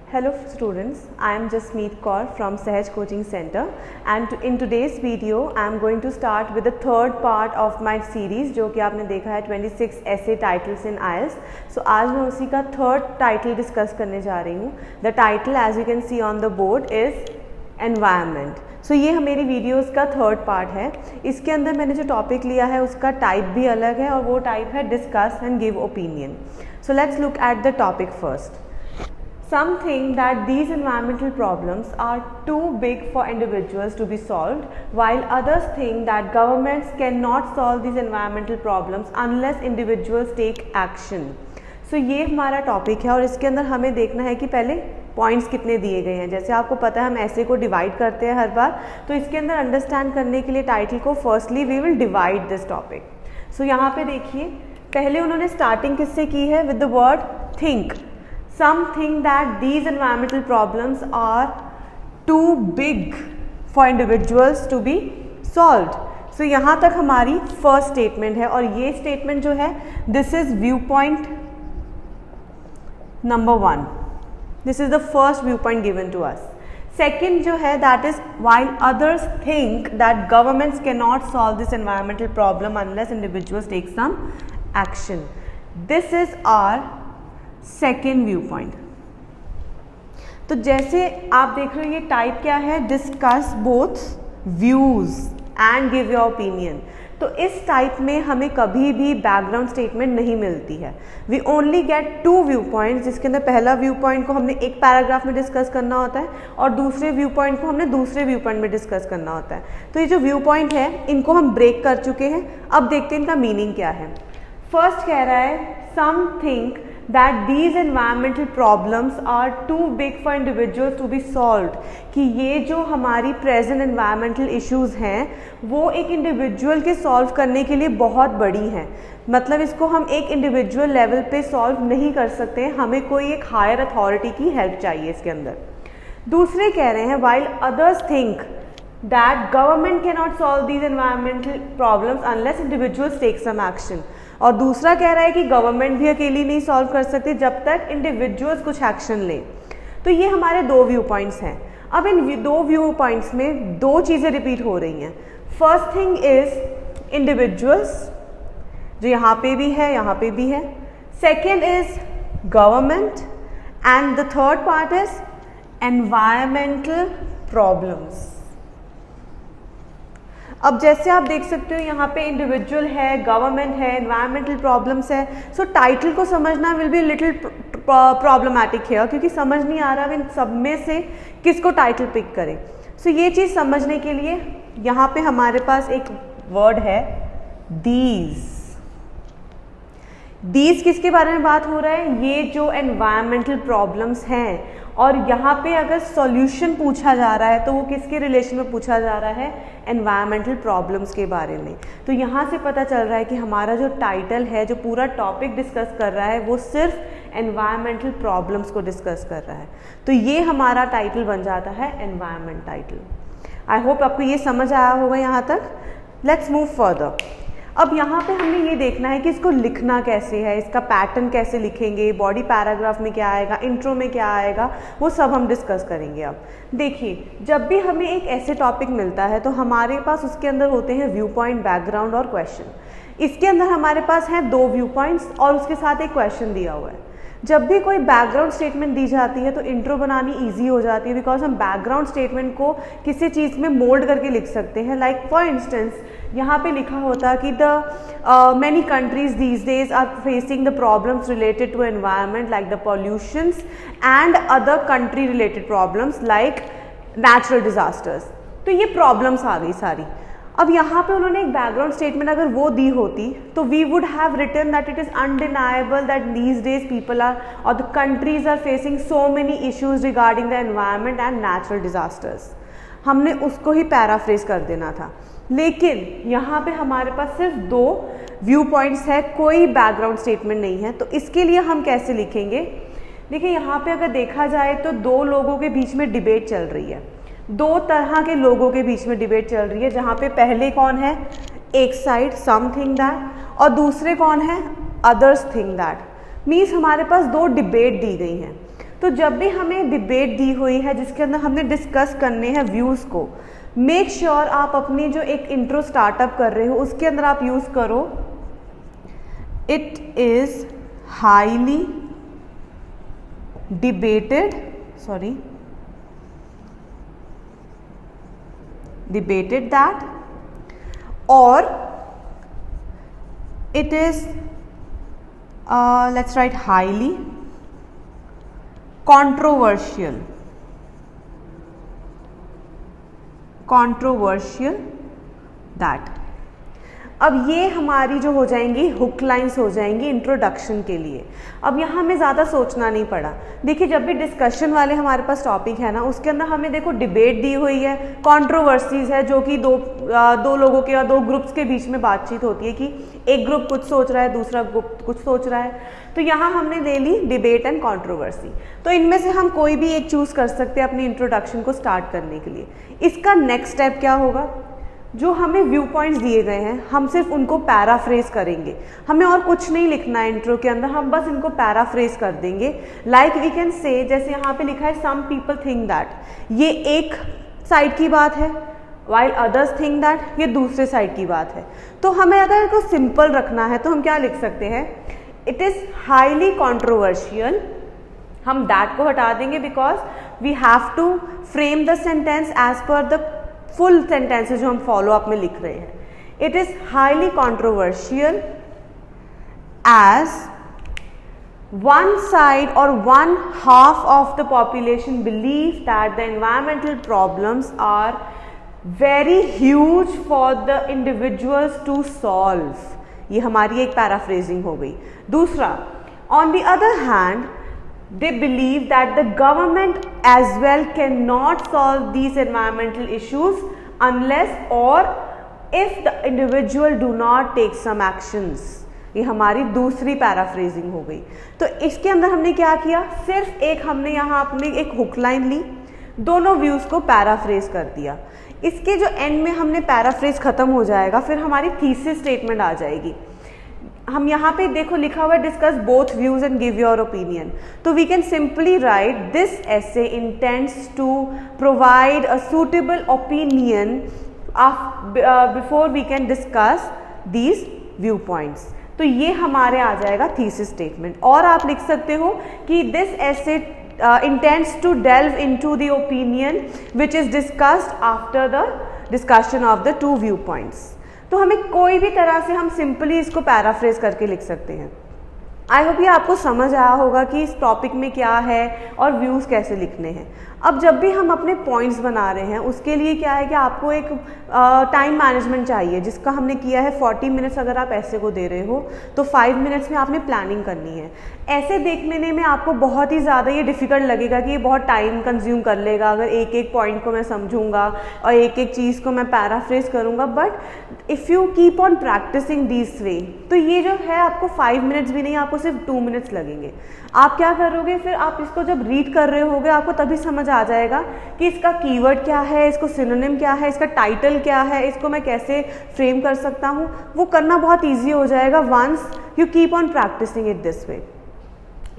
Hello students, I am Jasmeet Kaur from Sahaj Coaching Center and in today's video I am going to start with the third part of my series जो कि आपने देखा है 26 essay titles in IELTS. So आज मैं उसी का third title discuss करने जा रही हूँ. The title as you can see on the board is Environment. So ये मेरी वीडियोस का थर्ड पार्ट है. इसके अंदर मैंने जो टॉपिक लिया है उसका टाइप भी अलग है और वो टाइप है discuss and give opinion. So let's look at the topic first. Some think that these environmental problems are too big for individuals to be solved, while others think that governments cannot solve these environmental problems unless individuals take action. So ये हमारा topic है और इसके अंदर हमें देखना है कि पहले पॉइंट्स कितने दिए गए हैं. जैसे आपको पता है हम ऐसे को डिवाइड करते हैं हर बार, तो इसके अंदर अंडरस्टैंड करने के लिए टाइटल को firstly we will divide this topic. So यहाँ पे देखिए पहले उन्होंने स्टार्टिंग किससे की है with the word think. Some think that these environmental problems are too big for individuals to be solved. So यहाँ तक हमारी फर्स्ट स्टेटमेंट है और ये स्टेटमेंट जो है this is view point number 1. This is the first view point given to us. Second जो है that is while others think that governments cannot solve this environmental problem unless individuals take some action. This is our second view point. तो जैसे आप देख रहे हो ये type क्या है, discuss both views and give your opinion. तो इस टाइप में हमें कभी भी बैकग्राउंड स्टेटमेंट नहीं मिलती है. We only get to view points, जिसके अंदर पहला व्यू पॉइंट को हमने एक पैराग्राफ में डिस्कस करना होता है और दूसरे व्यू पॉइंट को हमने दूसरे व्यू पॉइंट में डिस्कस करना होता है. तो ये जो व्यू पॉइंट है इनको हम ब्रेक कर चुके हैं. अब देखते हैं इनका मीनिंग क्या है. फर्स्ट कह रहा है सम think that these environmental problems are too big for individuals to be solved. कि ये जो हमारी present environmental issues हैं वो एक individual के solve करने के लिए बहुत बड़ी हैं. मतलब इसको हम एक individual level पे solve नहीं कर सकते हैं, हमें कोई एक higher authority की help चाहिए इसके अंदर. दूसरे कह रहे हैं while others think that government cannot solve these environmental problems unless individuals take some action. और दूसरा कह रहा है कि गवर्नमेंट भी अकेली नहीं सॉल्व कर सकती जब तक इंडिविजुअल्स कुछ एक्शन लें. तो ये हमारे दो व्यू पॉइंट्स हैं. अब इन दो व्यू पॉइंट्स में दो चीज़ें रिपीट हो रही हैं. फर्स्ट थिंग इज इंडिविजुअल्स जो यहाँ पे भी है यहाँ पे भी है. Second is government and the third part is environmental problems. अब जैसे आप देख सकते हो यहाँ पे इंडिविजुअल है, गवर्नमेंट है, एनवायरमेंटल प्रॉब्लम्स है. सो टाइटल को समझना विल बी लिटिल प्रॉब्लमैटिक है क्योंकि समझ नहीं आ रहा इन सब में से किसको टाइटल पिक करें. सो ये चीज़ समझने के लिए यहाँ पे हमारे पास एक वर्ड है दीज. दीज किसके बारे में बात हो रहा है, ये जो एनवायरमेंटल प्रॉब्लम्स हैं. और यहाँ पे अगर सॉल्यूशन पूछा जा रहा है तो वो किसके रिलेशन में पूछा जा रहा है, एनवायरमेंटल प्रॉब्लम्स के बारे में. तो यहाँ से पता चल रहा है कि हमारा जो टाइटल है जो पूरा टॉपिक डिस्कस कर रहा है वो सिर्फ एनवायरमेंटल प्रॉब्लम्स को डिस्कस कर रहा है. तो ये हमारा टाइटल बन जाता है एनवायरमेंट टाइटल. आई होप आपको ये समझ आया होगा यहाँ तक. Let's move further. अब यहाँ पे हमने ये देखना है कि इसको लिखना कैसे है, इसका पैटर्न कैसे लिखेंगे, बॉडी पैराग्राफ में क्या आएगा, इंट्रो में क्या आएगा, वो सब हम डिस्कस करेंगे. अब देखिए जब भी हमें एक ऐसे टॉपिक मिलता है तो हमारे पास उसके अंदर होते हैं व्यू पॉइंट, बैकग्राउंड और क्वेश्चन. इसके अंदर हमारे पास हैं दो व्यू पॉइंट्स और उसके साथ एक क्वेश्चन दिया हुआ है. जब भी कोई बैकग्राउंड स्टेटमेंट दी जाती है तो इंट्रो बनानी इजी हो जाती है बिकॉज हम बैकग्राउंड स्टेटमेंट को किसी चीज़ में मोल्ड करके लिख सकते हैं. लाइक फॉर इंस्टेंस यहाँ पे लिखा होता कि the many countries these days are facing the problems related to environment like the pollutions and other country related problems like natural disasters. तो ये प्रॉब्लम्स आ गई सारी. अब यहाँ पे उन्होंने एक बैकग्राउंड स्टेटमेंट अगर वो दी होती तो we would have written that it is undeniable that these days people are और the countries are facing so many issues regarding the environment and natural disasters. हमने उसको ही पैराफ्रेज कर देना था. लेकिन यहाँ पे हमारे पास सिर्फ दो व्यू पॉइंट्स है, कोई बैकग्राउंड स्टेटमेंट नहीं है. तो इसके लिए हम कैसे लिखेंगे. देखिए यहाँ पे अगर देखा जाए तो दो लोगों के बीच में डिबेट चल रही है. दो तरह के लोगों के बीच में डिबेट चल रही है जहाँ पे पहले कौन है, एक साइड सम थिंक दैट और दूसरे कौन है, अदर्स थिंक दैट. मीन्स हमारे पास दो डिबेट दी गई हैं. तो जब भी हमें डिबेट दी हुई है जिसके अंदर हमने डिस्कस करने हैं व्यूज़ को, मेक श्योर आप अपनी जो एक इंट्रो स्टार्टअप कर रहे हो उसके अंदर आप यूज़ करो it is highly debated that, or it is let's write highly controversial that। अब ये हमारी जो हो जाएंगी हुक लाइंस हो जाएंगी इंट्रोडक्शन के लिए। अब यहाँ हमें ज़्यादा सोचना नहीं पड़ा। देखिए जब भी डिस्कशन वाले हमारे पास टॉपिक है ना, उसके अंदर हमें देखो डिबेट दी हुई है, कंट्रोवर्सीज है, जो कि दो लोगों के या दो ग्रुप्स के बीच में बातचीत होती है कि एक ग्रुप कुछ सोच रहा है, दूसरा ग्रुप कुछ सोच रहा है। तो यहाँ हमने ले ली डिबेट एंड कंट्रोवर्सी। तो इनमें से हम कोई भी एक चूज़ कर सकते हैं अपनी इंट्रोडक्शन को स्टार्ट करने के लिए। इसका नेक्स्ट स्टेप क्या होगा, जो हमें व्यू पॉइंट्स दिए गए हैं हम सिर्फ उनको पैराफ्रेज करेंगे। हमें और कुछ नहीं लिखना है इंट्रो के अंदर, हम बस इनको पैराफ्रेज कर देंगे। लाइक वी कैन से, जैसे यहाँ पे लिखा है सम पीपल थिंक दैट, ये एक साइड की बात है, वाइल अदर्स थिंक दैट ये दूसरे साइड की बात है। तो हमें अगर इसको सिंपल रखना है तो हम क्या लिख सकते हैं, इट इज़ हाईली कॉन्ट्रोवर्शियल। हम दैट को हटा देंगे because we have to frame the sentence as per the full sentences जो हम फॉलो अप में लिख रहे हैं। It is highly controversial as one side और one half of the population believe that the environmental problems are very huge for the individuals to solve. ये हमारी एक पैराफ्रेजिंग हो गई। दूसरा, on the other hand they believe that the government as well cannot solve these environmental issues unless or if the individual do not take some actions। ये हमारी दूसरी paraphrasing हो गई। तो इसके अंदर हमने क्या किया, सिर्फ एक हमने यहाँ अपनी एक हुक लाइन ली, दोनों व्यूज़ को पैराफ्रेज कर दिया। इसके जो एंड में हमने पैराफ्रेज खत्म हो जाएगा, फिर हमारी थीसिस स्टेटमेंट आ जाएगी। हम यहाँ पे देखो लिखा हुआ है discuss both views and give your opinion. तो we can simply write this essay intends to provide a suitable opinion before we can discuss these view points. तो ये हमारे आ जाएगा थीसिस स्टेटमेंट। और आप लिख सकते हो कि this essay intends to delve into the opinion which is discussed after the discussion of the two view points. तो हमें कोई भी तरह से हम सिंपली इसको पैराफ्रेज करके लिख सकते हैं। आई होप ये आपको समझ आया होगा कि इस टॉपिक में क्या है और व्यूज़ कैसे लिखने हैं। अब जब भी हम अपने पॉइंट्स बना रहे हैं उसके लिए क्या है कि आपको एक टाइम मैनेजमेंट चाहिए, जिसका हमने किया है 40 मिनट्स। अगर आप ऐसे को दे रहे हो तो 5 मिनट्स में आपने प्लानिंग करनी है। ऐसे देखने में आपको बहुत ही ज़्यादा ये डिफ़िकल्ट लगेगा कि ये बहुत टाइम कंज्यूम कर लेगा अगर एक एक पॉइंट को मैं समझूंगा और एक एक चीज़ को मैं पैराफ्रेज करूँगा। But if you keep on practicing this way, तो ये जो है आपको 5 मिनट्स भी नहीं, आपको सिर्फ 2 मिनट्स लगेंगे। आप क्या करोगे, फिर आप इसको जब रीड कर रहे होगे आपको तभी समझ आ जाएगा कि इसका कीवर्ड क्या है, इसको सिनोनिम क्या है, इसका टाइटल क्या है, इसको मैं कैसे फ्रेम कर सकता हूँ। वो करना बहुत ईजी हो जाएगा once you keep on practicing it this way.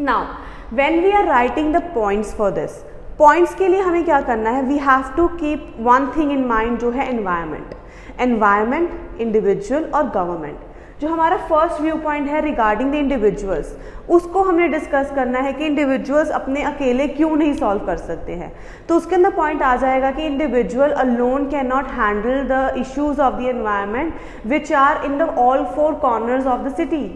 Now when we are writing the points for this, points के लिए हमें क्या करना है, we have to keep one thing in mind, जो है एनवायरमेंट। एनवायरमेंट, इंडिविजुअल और गवर्नमेंट। जो हमारा फर्स्ट व्यू पॉइंट है रिगार्डिंग द इंडिविजुअल्स, उसको हमने डिस्कस करना है कि इंडिविजुअल्स अपने अकेले क्यों नहीं सॉल्व कर सकते हैं। तो उसके अंदर पॉइंट आ जाएगा कि individual alone can not handle the issues of the environment which are in the all 4 corners of the city.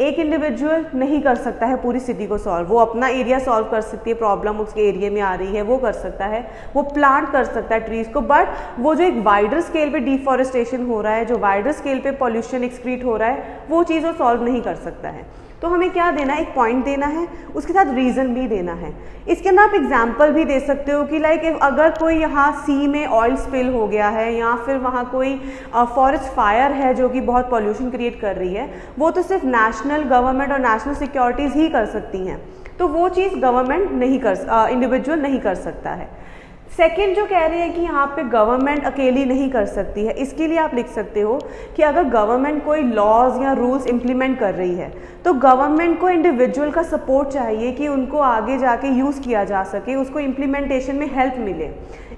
एक इंडिविजुअल नहीं कर सकता है पूरी सिटी को सॉल्व। वो अपना एरिया सॉल्व कर सकती है, प्रॉब्लम उसके एरिया में आ रही है वो कर सकता है, वो प्लांट कर सकता है ट्रीज को। बट वो जो एक वाइडर स्केल पे डिफॉरेस्टेशन हो रहा है, जो वाइडर स्केल पे पॉल्यूशन एक्सक्रीट हो रहा है, वो चीज़ वो सॉल्व नहीं कर सकता है। तो हमें क्या देना है, एक पॉइंट देना है, उसके साथ रीज़न भी देना है। इसके अंदर आप एग्जाम्पल भी दे सकते हो कि लाइक अगर कोई यहाँ सी में ऑयल स्पिल हो गया है या फिर वहाँ कोई फॉरेस्ट फायर है जो कि बहुत पॉल्यूशन क्रिएट कर रही है, वो तो सिर्फ नेशनल गवर्नमेंट और नेशनल सिक्योरिटीज़ ही कर सकती हैं। तो वो चीज़ गवर्नमेंट नहीं कर, इंडिविजुअल नहीं कर सकता है। सेकेंड जो कह रहे हैं कि यहाँ पे गवर्नमेंट अकेली नहीं कर सकती है, इसके लिए आप लिख सकते हो कि अगर गवर्नमेंट कोई लॉज या रूल्स इम्प्लीमेंट कर रही है तो गवर्नमेंट को इंडिविजुअल का सपोर्ट चाहिए कि उनको आगे जाके यूज़ किया जा सके, उसको इम्प्लीमेंटेशन में हेल्प मिले।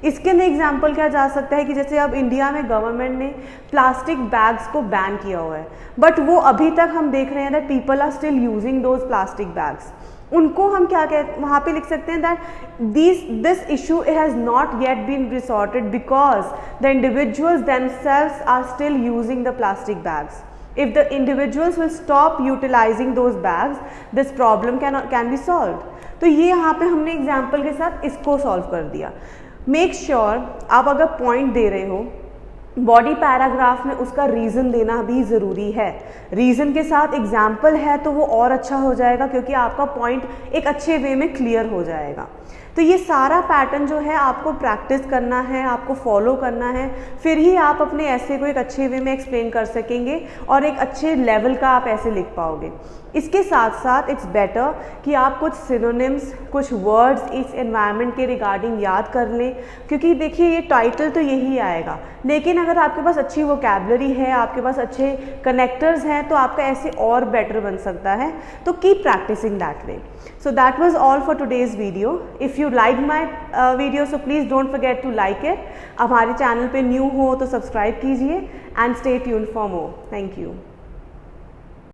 इसके लिए एग्जांपल क्या जा सकता है कि जैसे अब इंडिया में गवर्नमेंट ने प्लास्टिक बैग्स को बैन किया हुआ है, बट वो अभी तक हम देख रहे हैं that people are still using those plastic bags. उनको हम क्या कहते वहाँ पे लिख सकते हैं that this issue has not yet been resorted because the individuals themselves are still using the plastic bags. If the individuals will stop utilizing those bags, this problem can be solved. तो ये यहाँ पे हमने example के साथ इसको solve कर दिया। मेक श्योर आप अगर पॉइंट दे रहे हो बॉडी पैराग्राफ में उसका रीज़न देना भी ज़रूरी है। रीज़न के साथ एग्जाम्पल है तो वो और अच्छा हो जाएगा, क्योंकि आपका पॉइंट एक अच्छे वे में क्लियर हो जाएगा। तो ये सारा पैटर्न जो है आपको प्रैक्टिस करना है, आपको फॉलो करना है, फिर ही आप अपने ऐसे को एक अच्छे वे में एक्सप्लेन कर सकेंगे और एक अच्छे लेवल का आप ऐसे लिख पाओगे। इसके साथ साथ इट्स बेटर कि आप कुछ सिनोनिम्स, कुछ वर्ड्स इस एनवायरनमेंट के रिगार्डिंग याद कर लें, क्योंकि देखिए ये टाइटल तो यही आएगा, लेकिन अगर आपके पास अच्छी वोकैबुलरी है, आपके पास अच्छे कनेक्टर्स हैं, तो आपका ऐसे और बेटर बन सकता है। तो keep practicing that way. So that was all for today's video. If you liked my video, so please don't forget to like it. हमारे चैनल पे न्यू हो तो सब्सक्राइब कीजिए and stay tuned for more. Thank you.